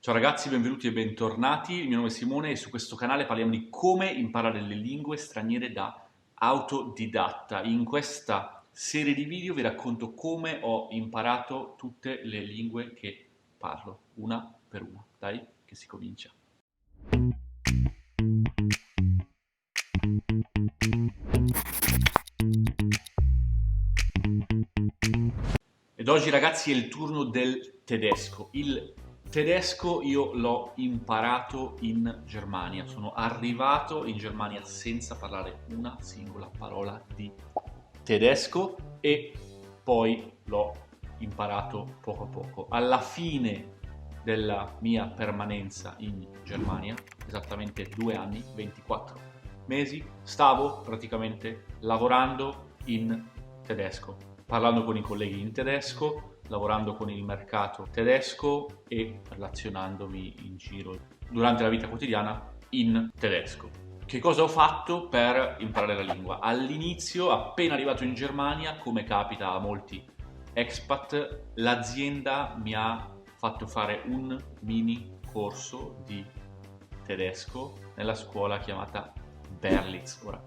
Ciao ragazzi, benvenuti e bentornati. Il mio nome è Simone e su questo canale parliamo di come imparare le lingue straniere da autodidatta. In questa serie di video vi racconto come ho imparato tutte le lingue che parlo, una per una. Dai, che si comincia. Ed oggi ragazzi è il turno del tedesco. Il tedesco io l'ho imparato in Germania, sono arrivato in Germania senza parlare una singola parola di tedesco e poi l'ho imparato poco a poco. Alla fine della mia permanenza in Germania, esattamente 2 anni, 24 mesi, stavo praticamente lavorando in tedesco, parlando con i colleghi in tedesco, lavorando con il mercato tedesco e relazionandomi in giro durante la vita quotidiana in tedesco. Che cosa ho fatto per imparare la lingua? All'inizio, appena arrivato in Germania, come capita a molti expat, l'azienda mi ha fatto fare un mini corso di tedesco nella scuola chiamata Berlitz. Ora,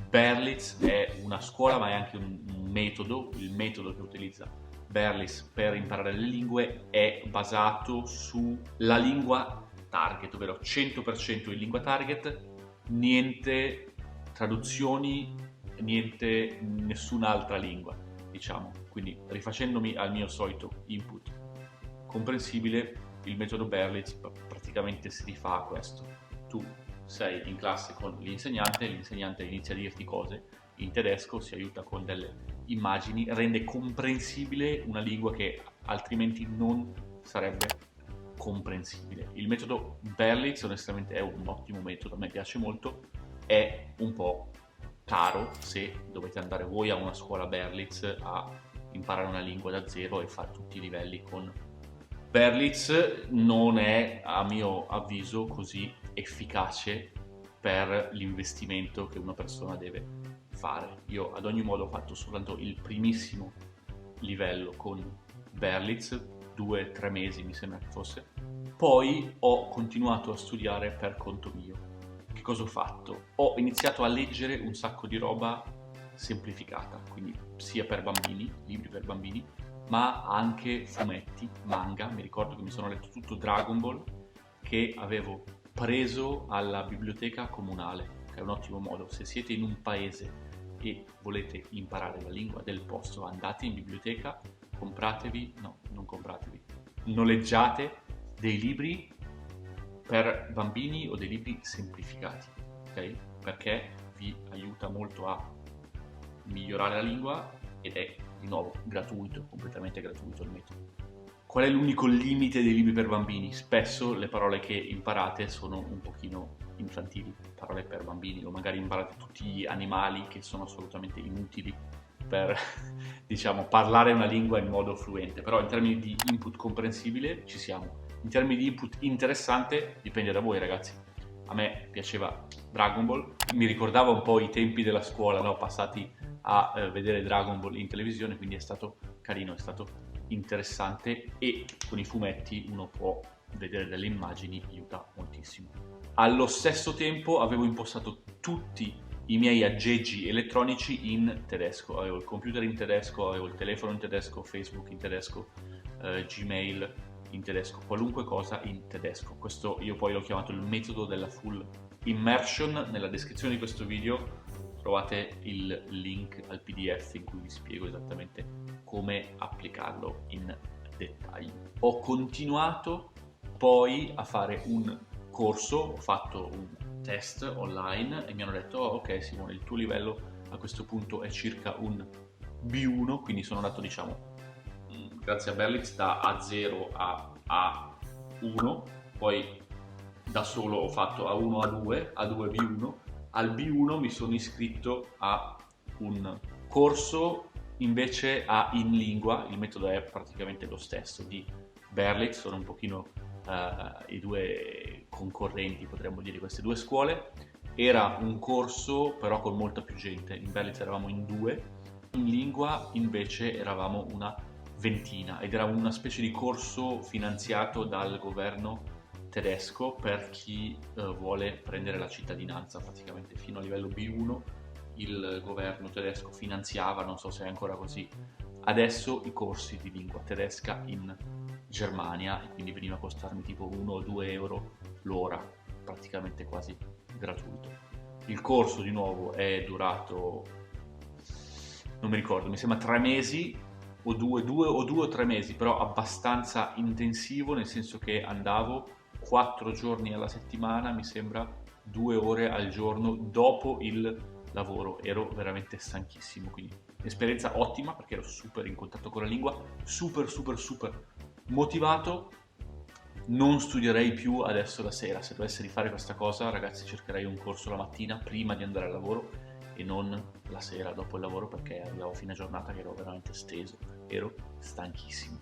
Berlitz è una scuola ma è anche un metodo, il metodo che utilizza Berlitz per imparare le lingue è basato sulla lingua target, ovvero 100% in lingua target, niente traduzioni, niente nessun'altra lingua, diciamo. Quindi rifacendomi al mio solito input comprensibile, il metodo Berlitz praticamente si rifà a questo. Tu sei in classe con l'insegnante inizia a dirti cose in tedesco, si aiuta con delle immagini, rende comprensibile una lingua che altrimenti non sarebbe comprensibile. Il metodo Berlitz onestamente è un ottimo metodo, a me piace molto, è un po' caro se dovete andare voi a una scuola Berlitz a imparare una lingua da zero e fare tutti i livelli con Berlitz. Non è, a mio avviso, così efficace per l'investimento che una persona deve fare. Io ad ogni modo ho fatto soltanto il primissimo livello con Berlitz, 2-3 mesi mi sembra che fosse, poi ho continuato a studiare per conto mio. Che cosa ho fatto? Ho iniziato a leggere un sacco di roba semplificata, quindi sia per bambini, libri per bambini, ma anche fumetti, manga. Mi ricordo che mi sono letto tutto Dragon Ball che avevo preso alla biblioteca comunale, che è un ottimo modo. Se siete in un paese e volete imparare la lingua del posto, andate in biblioteca, non compratevi, noleggiate dei libri per bambini o dei libri semplificati, ok? Perché vi aiuta molto a migliorare la lingua ed è di nuovo gratuito, completamente gratuito il metodo. Qual è l'unico limite dei libri per bambini? Spesso le parole che imparate sono un pochino infantili, parole per bambini, o magari imparate tutti gli animali che sono assolutamente inutili per, diciamo, parlare una lingua in modo fluente. Però in termini di input comprensibile ci siamo. In termini di input interessante dipende da voi ragazzi. A me piaceva Dragon Ball, mi ricordava un po' i tempi della scuola, no? Passati a vedere Dragon Ball in televisione, quindi è stato carino, è stato interessante e con i fumetti uno può vedere delle immagini, aiuta moltissimo. Allo stesso tempo avevo impostato tutti i miei aggeggi elettronici in tedesco, avevo il computer in tedesco, avevo il telefono in tedesco, Facebook in tedesco, Gmail in tedesco, qualunque cosa in tedesco. Questo io poi l'ho chiamato il metodo della full immersion. Nella descrizione di questo video trovate il link al PDF in cui vi spiego esattamente come applicarlo in dettaglio. Ho continuato poi a fare un corso, ho fatto un test online e mi hanno detto oh, ok Simone, il tuo livello a questo punto è circa un B1, quindi sono andato diciamo grazie a Berlitz da A0 a A1, poi da solo ho fatto A1, A2, A2, B1. Al B1 mi sono iscritto a un corso invece a In Lingua, il metodo è praticamente lo stesso di Berlitz, sono un pochino i due concorrenti, potremmo dire, queste due scuole. Era un corso però con molta più gente, in Berlitz eravamo in 2, in Lingua invece eravamo una ventina ed era una specie di corso finanziato dal governo tedesco per chi vuole prendere la cittadinanza. Praticamente fino a livello B1 il governo tedesco finanziava, non so se è ancora così, adesso i corsi di lingua tedesca in Germania, e quindi veniva a costarmi tipo 1 o 2 euro l'ora, praticamente quasi gratuito. Il corso di nuovo è durato, non mi ricordo, mi sembra 3 mesi o 2 o 3 mesi, però abbastanza intensivo, nel senso che andavo 4 giorni alla settimana, mi sembra 2 ore al giorno dopo il lavoro. Ero veramente stanchissimo, quindi esperienza ottima perché ero super in contatto con la lingua, super motivato. Non studierei più adesso la sera. Se dovessi rifare questa cosa, ragazzi, cercherei un corso la mattina prima di andare al lavoro e non la sera dopo il lavoro, perché arrivavo a fine giornata che ero veramente steso, ero stanchissimo.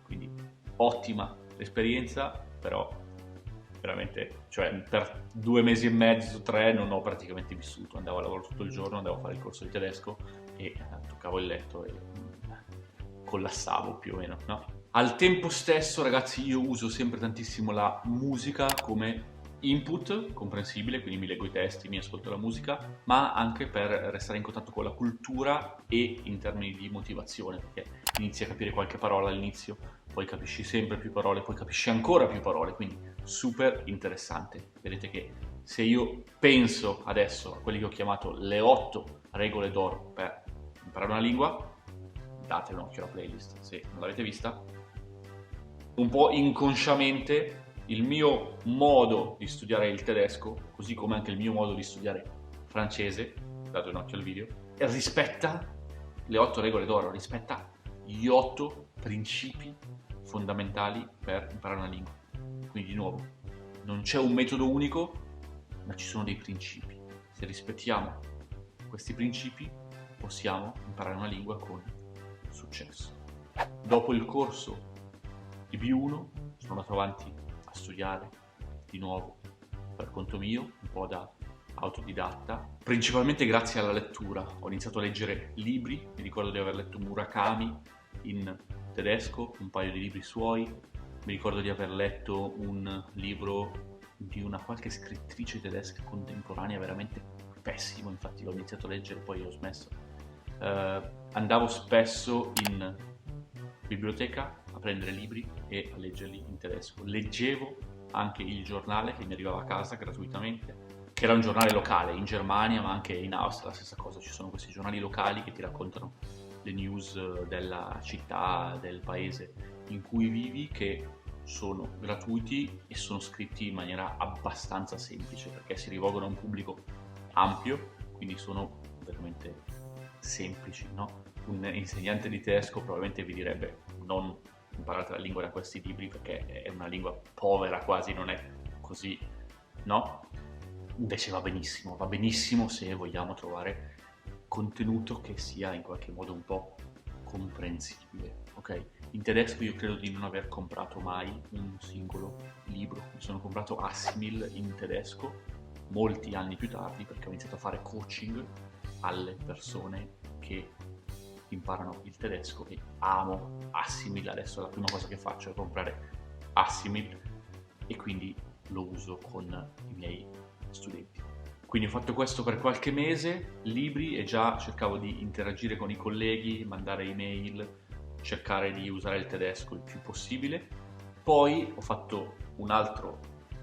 Quindi ottima l'esperienza, però veramente, cioè per 2 mesi e mezzo, 3 non ho praticamente vissuto. Andavo a lavoro tutto il giorno, andavo a fare il corso di tedesco e toccavo il letto e collassavo più o meno, no? Al tempo stesso, ragazzi, io uso sempre tantissimo la musica come input, comprensibile, quindi mi leggo i testi, mi ascolto la musica, ma anche per restare in contatto con la cultura e in termini di motivazione, perché inizi a capire qualche parola all'inizio, poi capisci sempre più parole, poi capisci ancora più parole, quindi super interessante. Vedete che se io penso adesso a quelli che ho chiamato le 8 regole d'oro per imparare una lingua, date un occhio alla playlist se non l'avete vista. Un po' inconsciamente il mio modo di studiare il tedesco, così come anche il mio modo di studiare francese, date un occhio al video, rispetta le 8 regole d'oro, rispetta gli 8 principi fondamentali per imparare una lingua. Quindi di nuovo, non c'è un metodo unico, ma ci sono dei principi. Se rispettiamo questi principi, possiamo imparare una lingua con successo. Dopo il corso di B1 sono andato avanti a studiare di nuovo per conto mio, un po' da autodidatta, principalmente grazie alla lettura. Ho iniziato a leggere libri, mi ricordo di aver letto Murakami in tedesco, un paio di libri suoi, mi ricordo di aver letto un libro di una qualche scrittrice tedesca contemporanea veramente pessimo, infatti l'ho iniziato a leggere e poi ho smesso. Andavo spesso in biblioteca a prendere libri e a leggerli in tedesco. Leggevo anche il giornale che mi arrivava a casa gratuitamente, che era un giornale locale in Germania, ma anche in Austria la stessa cosa. Ci sono questi giornali locali che ti raccontano le news della città, del paese in cui vivi, che sono gratuiti e sono scritti in maniera abbastanza semplice perché si rivolgono a un pubblico ampio, quindi sono veramente semplici, no? Un insegnante di tedesco probabilmente vi direbbe non imparate la lingua da questi libri perché è una lingua povera quasi, non è così, no? Invece va benissimo se vogliamo trovare contenuto che sia in qualche modo un po' comprensibile, ok? In tedesco io credo di non aver comprato mai un singolo libro, mi sono comprato Assimil in tedesco molti anni più tardi perché ho iniziato a fare coaching alle persone che imparano il tedesco e amo Assimil. Adesso la prima cosa che faccio è comprare Assimil e quindi lo uso con i miei studenti. Quindi ho fatto questo per qualche mese, libri, e già cercavo di interagire con i colleghi, mandare email, cercare di usare il tedesco il più possibile. Poi ho fatto un altro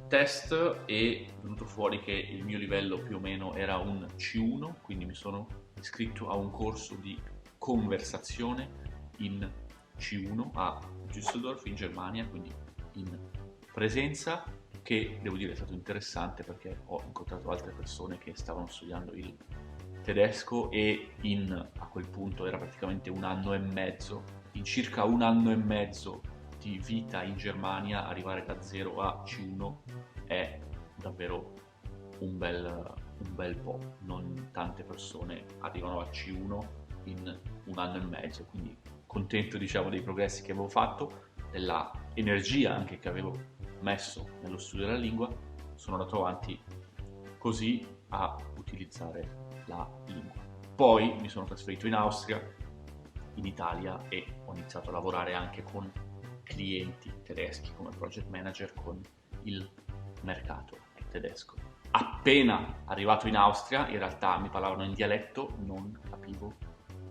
test e è venuto fuori che il mio livello più o meno era un C1, quindi mi sono iscritto a un corso di conversazione in C1 a Düsseldorf in Germania, quindi in presenza, che devo dire è stato interessante perché ho incontrato altre persone che stavano studiando il tedesco e a quel punto era praticamente un anno e mezzo, in circa un anno e mezzo di vita in Germania, arrivare da 0 a C1 è davvero un bel po', non tante persone arrivano a C1 in un anno e mezzo, quindi contento diciamo dei progressi che avevo fatto, della energia anche che avevo messo nello studio della lingua. Sono andato avanti così a utilizzare la lingua. Poi mi sono trasferito in Austria, in Italia, e ho iniziato a lavorare anche con clienti tedeschi come project manager con il mercato tedesco. Appena arrivato in Austria, in realtà mi parlavano in dialetto, non capivo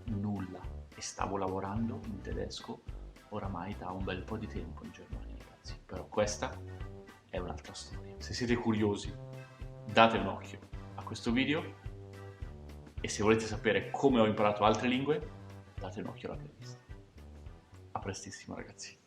nulla e stavo lavorando in tedesco oramai da un bel po' di tempo in Germania, ragazzi. Però questa è un'altra storia. Se siete curiosi, date un occhio a questo video e se volete sapere come ho imparato altre lingue, date un occhio alla playlist. A prestissimo, ragazzi.